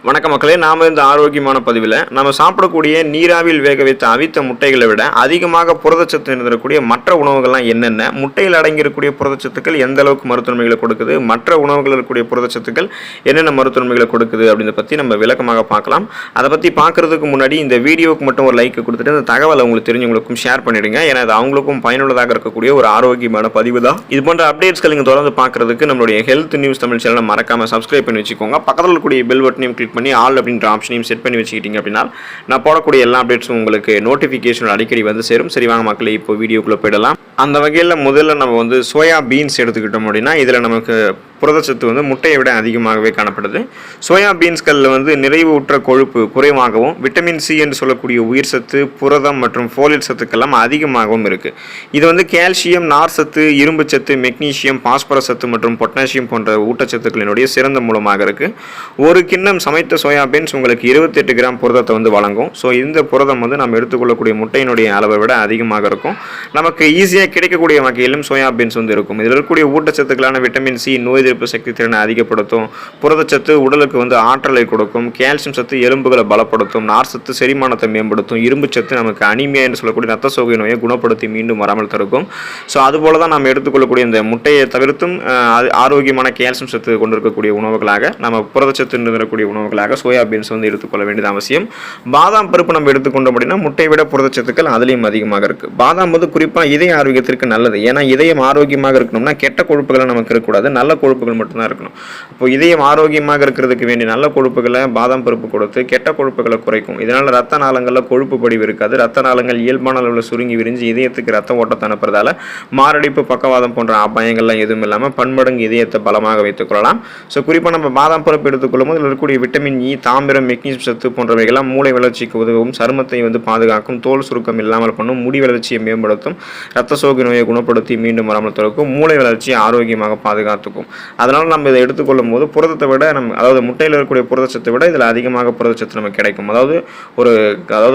வணக்க மக்களே, நாம் இந்த ஆரோக்கியமான பதிவில் நம்ம சாப்பிடக்கூடிய நீராவியில் வேக வைத்த அவித்த முட்டைகளை விட அதிகமாக புரதச்சத்து இருந்திருக்கக்கூடிய மற்ற உணவுகள்லாம் என்னென்ன, முட்டையில் அடங்கியிருக்கக்கூடிய புரதச்சத்துக்கள் எந்த அளவுக்கு மருத்துவமைகளை கொடுக்குது, மற்ற உணவுகள் இருக்கக்கூடிய புரதச்சத்துக்கள் என்னென்ன மருத்துவமைகளை கொடுக்குது அப்படின்றத பற்றி நம்ம விளக்கமாக பார்க்கலாம். அதை பற்றி பார்க்குறதுக்கு முன்னாடி இந்த வீடியோவுக்கு மட்டும் ஒரு லைக் கொடுத்துட்டு இந்த தகவலை உங்களுக்கு தெரிஞ்சவங்களுக்கும் ஷேர் பண்ணிவிடுங்க. ஏன்னா அது அவங்களுக்கும் பயனுள்ளதாக இருக்கக்கூடிய ஒரு ஆரோக்கியமான பதிவு தான். இது போன்ற அப்டேட்ஸ்கள் நீங்கள் தொடர்ந்து பார்க்குறதுக்கு நம்மளுடைய ஹெல்த் நியூஸ் தமிழ் சேனலை மறக்காமல் சப்ஸ்கிரைப் பண்ணி வச்சுக்கோங்க. பக்கத்தில் இருக்கக்கூடிய பெல் பட்டனையும் கிளிக் பண்ணி ஆல் அப்படின்ற ஆப்ஷனையும் செட் பண்ணி வச்சுக்கிட்டீங்க அப்படின்னா நான் போடக்கூடிய எல்லா அப்டேட்ஸும் உங்களுக்கு நோட்டிஃபிகேஷன் அடிக்கடி வந்து சேரும். சரி வாங்க மக்களே, இப்போ வீடியோக்குள்ளே போயிடலாம். அந்த வகையில் முதல்ல நம்ம வந்து சோயா பீன்ஸ் எடுத்துக்கிட்டோம் அப்படின்னா இதில் நமக்கு புரதச்சத்து வந்து முட்டையை விட அதிகமாகவே காணப்படுது. சோயா பீன்ஸ்களில் வந்து நிறைவுற்ற கொழுப்பு குறைவாகவும், விட்டமின் சி என்று சொல்லக்கூடிய உயிர் சத்து, புரதம் மற்றும் ஃபோலேட் சத்துக்கெல்லாம் அதிகமாகவும் இருக்குது. இது வந்து கால்சியம், நார் சத்து, இரும்பு சத்து, மெக்னீசியம், பாஸ்பரஸ் சத்து மற்றும் பொட்டாசியம் போன்ற ஊட்டச்சத்துக்களினுடைய சிறந்த மூலமாக இருக்குது. ஒரு கிண்ணம் சமைத்த சோயா பீன்ஸ் உங்களுக்கு 28 கிராம் புரதத்தை வந்து வழங்கும். ஸோ இந்த புரதம் வந்து நம்ம எடுத்துக்கொள்ளக்கூடிய முட்டையினுடைய அளவை விட அதிகமாக இருக்கும். நமக்கு ஈஸியாக கிடைக்கக்கூடிய வகையிலும் சோயா பீன்ஸ் வந்து இருக்கும். இதில் இருக்கக்கூடிய ஊட்டச்சத்துக்களான விட்டமின் சி நோய் எதிர்ப்பு சக்தி திறனை அதிகப்படுத்தும், புரதச்சத்து உடலுக்கு வந்து ஆற்றலை கொடுக்கும், கால்சியம் சத்து எலும்புகளை பலப்படுத்தும், நார் சத்து செரிமானத்தை மேம்படுத்தும், இரும்பு சத்து நமக்கு அனிமியா என்று சொல்லக்கூடிய ரத்த சோகை நோயை குணப்படுத்தி மீண்டும் வராமல் தடுக்கும். ஸோ அதுபோல தான் நம்ம எடுத்துக்கொள்ளக்கூடிய இந்த முட்டையை தவிர்த்தும் ஆரோக்கியமான கால்சியம் சத்து கொண்டிருக்கக்கூடிய உணவுகளாக, நம்ம புரதச்சத்து இருக்கக்கூடிய உணவுகளாக சோயா பீன்ஸ் வந்து எடுத்துக்கொள்ள வேண்டியது அவசியம். பாதாம் பருப்பு நம்ம எடுத்துக்கொண்டோம் அப்படின்னா முட்டையை விட புரதச்சத்துக்கள் அதுலேயும் அதிகமாக இருக்குது. பாதாம் வந்து குறிப்பாக இதய ஆரோக்கியத்திற்கு நல்லது. ஏன்னா இதயம் ஆரோக்கியமாக இருக்கணும்னா கெட்ட கொழுப்புகளை நமக்கு இருக்கக்கூடாது, நல்ல கொழுப்புகள் மட்டும்தான் இருக்கணும். இப்போ இதயம் ஆரோக்கியமாக இருக்கிறதுக்கு வேண்டிய நல்ல கொழுப்புகளை பாதாம் பருப்பு கொடுத்து கெட்ட கொழுப்புகளை குறைக்கும். இதனால் ரத்த நாளங்களில் கொழுப்பு படிவு இருக்காது. ரத்த நாளங்கள் இயல்பான அளவில் சுருங்கி விரிஞ்சு இதயத்துக்கு ரத்த ஓட்டத்தை அனுப்புறதால மாரடைப்பு, பக்கவாதம் போன்ற அபாயங்கள்லாம் எதுவும் இல்லாமல் பன்மடங்கு இதயத்தை பலமாக வைத்துக் கொள்ளலாம். ஸோ குறிப்பாக நம்ம பாதாம் பருப்பு எடுத்துக்கொள்ளும் போது இருக்கக்கூடிய விட்டமின் இ, தாமிரம், மெக்னீசியம் சத்து போன்றவைகள்லாம் மூளை வளர்ச்சிக்கு உதவும், சருமத்தை வந்து பாதுகாக்கும், தோல் சுருக்கம் இல்லாமல் பண்ணும், முடி வளர்ச்சியை மேம்படுத்தும், ரத்த சோகை நோயை குணப்படுத்தி மீண்டும் வராமல் தடுக்கும், மூளை வளர்ச்சியை ஆரோக்கியமாக பாதுகாத்துக்கும். அதனால் நம்ம இதை எடுத்துக்கொள்ளும் போது புரதத்தை விட அதாவது முட்டையில் இருக்கக்கூடிய புரதச்சத்தை விட இதில் அதிகமாக புரதச்சத்து நமக்கு கிடைக்கும். அதாவது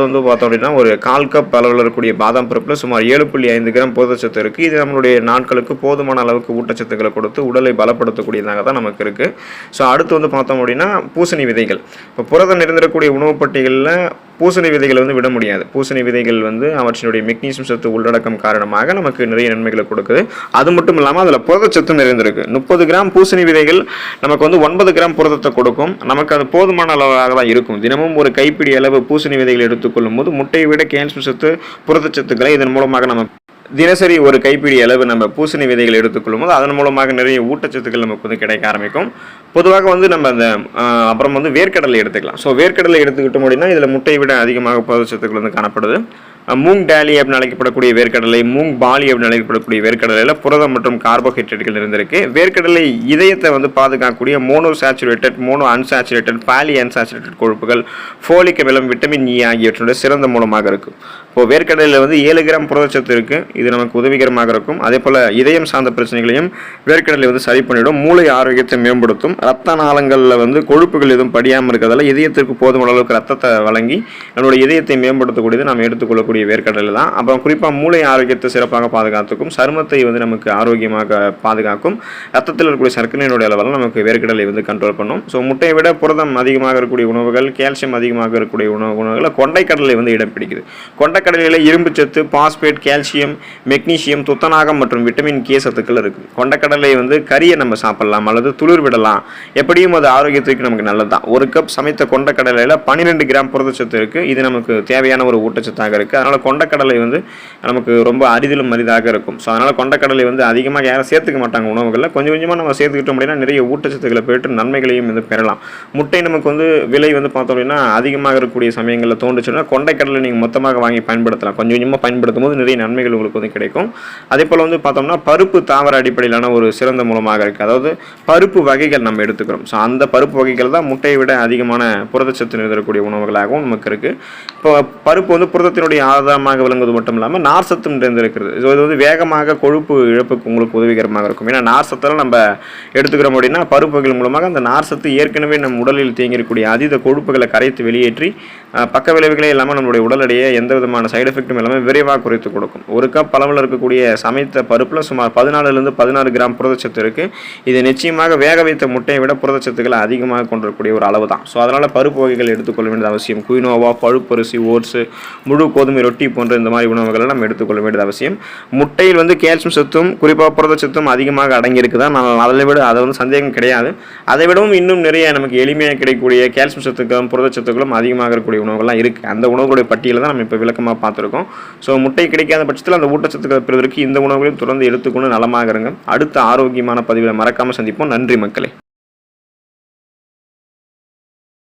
வந்து பார்த்தோம் அப்படின்னா ஒரு 1/4 கப் அளவில் இருக்கக்கூடிய பாதாம் பருப்பில் சுமார் 7.5 கிராம் புரதச்சத்து இருக்குது. இது நம்மளுடைய நாட்களுக்கு போதுமான அளவுக்கு ஊட்டச்சத்துக்களை கொடுத்து உடலை பலப்படுத்தக்கூடியதாக தான் நமக்கு இருக்குது. ஸோ அடுத்து வந்து பார்த்தோம் அப்படின்னா பூசணி விதைகள். இப்போ புரதம் நிறைந்திருக்கக்கூடிய உணவு பட்டியலில் பூசணி விதைகளை வந்து விட முடியாது. பூசணி விதைகள் வந்து அவற்றினுடைய மெக்னீசியம் சத்து உள்ளடக்கம் காரணமாக நமக்கு நிறைய நன்மைகளை கொடுக்குது. அது மட்டும் இல்லாமல் அதில் புரதச்சத்து நிறைந்திருக்கு. 30 கிராம் பூசணி விதைகள் நமக்கு வந்து 9 கிராம் புரதத்தை கொடுக்கும். நமக்கு அது போதுமான அளவாக தான் இருக்கும். தினமும் ஒரு கைப்பிடி அளவு பூசணி விதைகளை எடுத்துக்கொள்ளும் போது முட்டையை விட கால்சியம் சத்து, புரதச்சத்துக்களை இதன் மூலமாக நம்ம தினசரி ஒரு கைப்பிடி அளவு நம்ம பூசணி விதைகள் எடுத்துக்கொள்ளும் போது அதன் மூலமாக நிறைய ஊட்டச்சத்துக்கள் நமக்கு வந்து கிடைக்க ஆரம்பிக்கும். பொதுவாக வந்து நம்ம அந்த அப்புறம் வந்து வேர்க்கடலை எடுத்துக்கலாம். ஸோ வேர்க்கடலை எடுத்துக்கிட்டோம் அப்படின்னா இதில் முட்டையை விட அதிகமாக புரதச்சத்துக்கள் வந்து காணப்படுது. மூங் டாலி அப்படின்னு அழைக்கப்படக்கூடிய வேர்க்கடலை, மூங் பாலி அப்படின்னு அழைக்கப்படக்கூடிய வேர்க்கடலையில் புரதம் மற்றும் கார்போஹைட்ரேட்டுகள் இருந்திருக்கு. வேர்க்கடலை இதயத்தை வந்து பாதுகாக்கக்கூடிய mono saturated, mono unsaturated, poly unsaturated கொழுப்புகள், ஃபோலிக் அமிலம், விட்டமின் இ ஆகியவற்றுடைய சிறந்த மூலமாக இருக்கும். இப்போது வேர்க்கடலையில் வந்து 7 கிராம் புரதச்சத்து இருக்குது. இது நமக்கு உதவிகரமாக இருக்கும். அதே போல் இதயம் சார்ந்த பிரச்சனைகளையும் வேர்க்கடலை வந்து சரி பண்ணிவிடும், மூளை ஆரோக்கியத்தை மேம்படுத்தும், ரத்த நாளங்களில் வந்து கொழுப்புகள் எதுவும் படியாமல் இருக்கிறதால இதயத்திற்கு போதுமான அளவுக்கு ரத்தத்தை வழங்கி நம்மளுடைய இதயத்தை மேம்படுத்தக்கூடியது நாம் எடுத்துக்கொள்ளக்கூடிய வேர்க்கடலை தான். அப்புறம் குறிப்பாக மூளை ஆரோக்கியத்தை சிறப்பாக பாதுகாத்துக்கும், சருமத்தை வந்து நமக்கு ஆரோக்கியமாக பாதுகாக்கும், ரத்தத்தில் இருக்கக்கூடிய சர்க்கரையினுடைய அளவெல்லாம் நமக்கு வேர்க்கடலை வந்து கண்ட்ரோல் பண்ணும். ஸோ முட்டையை விட புரதம் அதிகமாக இருக்கக்கூடிய உணவுகள், கால்சியம் அதிகமாக இருக்கக்கூடிய உணவுகளை கொண்டைக்கடலை வந்து இடம் பிடிக்குது. கொண்டைக்கடலையில் இரும்பு சத்து, பாஸ்பேட், கால்சியம், மெக்னீசியம், துத்தநாகம் மற்றும் விட்டமின் கே சத்துக்கள் இருக்குது. கொண்டைக்கடலை வந்து கறியை நம்ம சாப்பிடலாம் அல்லது துளிர் விடலாம். எப்படியும் அது ஆரோக்கியத்துக்கு நமக்கு நல்லது தான். ஒரு கப் சமைத்த கொண்டைக்கடலையில் 12 கிராம் புரதச்சத்து இருக்குது. இது நமக்கு தேவையான ஒரு ஊட்டச்சத்தாக இருக்குது. அதனால் கொண்டைக்கடலை வந்து நமக்கு ரொம்ப அரிதிலும் அரிதாக இருக்கும். ஸோ அதனால் கொண்டைக்கடலை வந்து அதிகமாக யாரும் சேர்த்துக்க மாட்டாங்க உணவுகளில். கொஞ்சம் கொஞ்சமாக நம்ம சேர்த்துக்கிட்டோம் அப்படின்னா நிறைய ஊட்டச்சத்துக்களை பெற்று நன்மைகளையும் வந்து பெறலாம். முட்டை நமக்கு வந்து விலை வந்து பார்த்தோம் அப்படின்னா அதிகமாக இருக்கக்கூடிய சமயங்களில் தோன்றுச்சுன்னா கொண்டைக்கடலை நீங்கள் மொத்தமாக வாங்கி பயன்படுத்தலாம். கொஞ்சம் கொஞ்சமாக பயன்படுத்தும் போது நிறைய நன்மைகள் உங்களுக்கு வந்து கிடைக்கும். அதே போல் வந்து பார்த்தோம்னா பருப்பு தாவர அடிப்படையிலான ஒரு சிறந்த மூலமாக இருக்குது. அதாவது பருப்பு வகைகள் நம்ம எடுத்துக்கிறோம். ஸோ அந்த பருப்பு வகைகள் தான் முட்டையை விட அதிகமான புரதச்சத்து நிறைந்தக்கூடிய உணவுகளாகவும் நமக்கு இருக்குது. இப்போ பருப்பு வந்து புரதத்தினுடைய ஆதாரமாக விளங்குவது மட்டும் இல்லாமல் நார் சத்தும் நிறைந்திருக்கிறது. ஸோ இது வந்து வேகமாக கொழுப்பு இழப்புக்கு உங்களுக்கு உதவிகரமாக இருக்கும். ஏன்னா நார் சத்தெல்லாம் நம்ம எடுத்துக்கிறோம் அப்படின்னா பருப்பு வகைகள் மூலமாக அந்த நார் சத்து ஏற்கனவே நம் உடலில் தேங்கியிருக்கக்கூடிய அதீத கொழுப்புகளை கரைத்து வெளியேற்றி பக்க விளைவுகளே இல்லாமல் நம்மளுடைய உடல் எடையை எந்த விதமான சைடு எஃபெக்ட்டும் இல்லாமல் விரைவாக குறைத்து கொடுக்கும். ஒரு கப் அளவில் இருக்கக்கூடிய சமைத்த பருப்பில் சுமார் 14 16 கிராம் புரதச்சத்து இருக்குது. இது நிச்சயமாக வேக வைத்த முட்டையை விட புரதச்சத்துக்களை அதிகமாக கொண்டிருக்கக்கூடிய ஒரு அளவு தான். ஸோ அதனால் பருப்பு வகைகள் எடுத்துக்கொள்ள வேண்டியது அவசியம். குயினோவா, பழுப்பரிசி, ஓட்ஸு, முழு கோதுமை ரொட்டி போன்ற இந்த மாதிரி உணவுகளை நம்ம எடுத்துக்கொள்ள வேண்டியது அவசியம். முட்டையில் கால்சியம் சத்தும் குறிப்பாக புரதச்சத்தும் அதிகமாக அடங்கியிருக்கு தான். நான் அதை சந்தேகம் கிடையாது. அதை விடவும் இன்னும் நிறைய நமக்கு எளிமையாக கிடைக்கக்கூடிய கால்சியம் சத்துக்களும் புரதச்சத்துக்களும் அதிகமாக இருக்கக்கூடிய உணவுகள்லாம் இருக்குது. அந்த உணவுகளுடைய பட்டியலை தான் நம்ம இப்போ விளக்கமாக பார்த்துருக்கோம். ஸோ முட்டை கிடைக்காத பட்சத்தில் அந்த ஊட்டச்சத்துக்களை பெறுவதற்கு இந்த உணவுகளையும் தொடர்ந்து எடுத்துக்கொண்டு நலமாக இருங்க. அடுத்த ஆரோக்கியமான பதிவில் மறக்காமல் சந்திப்போம். நன்றி மக்களே.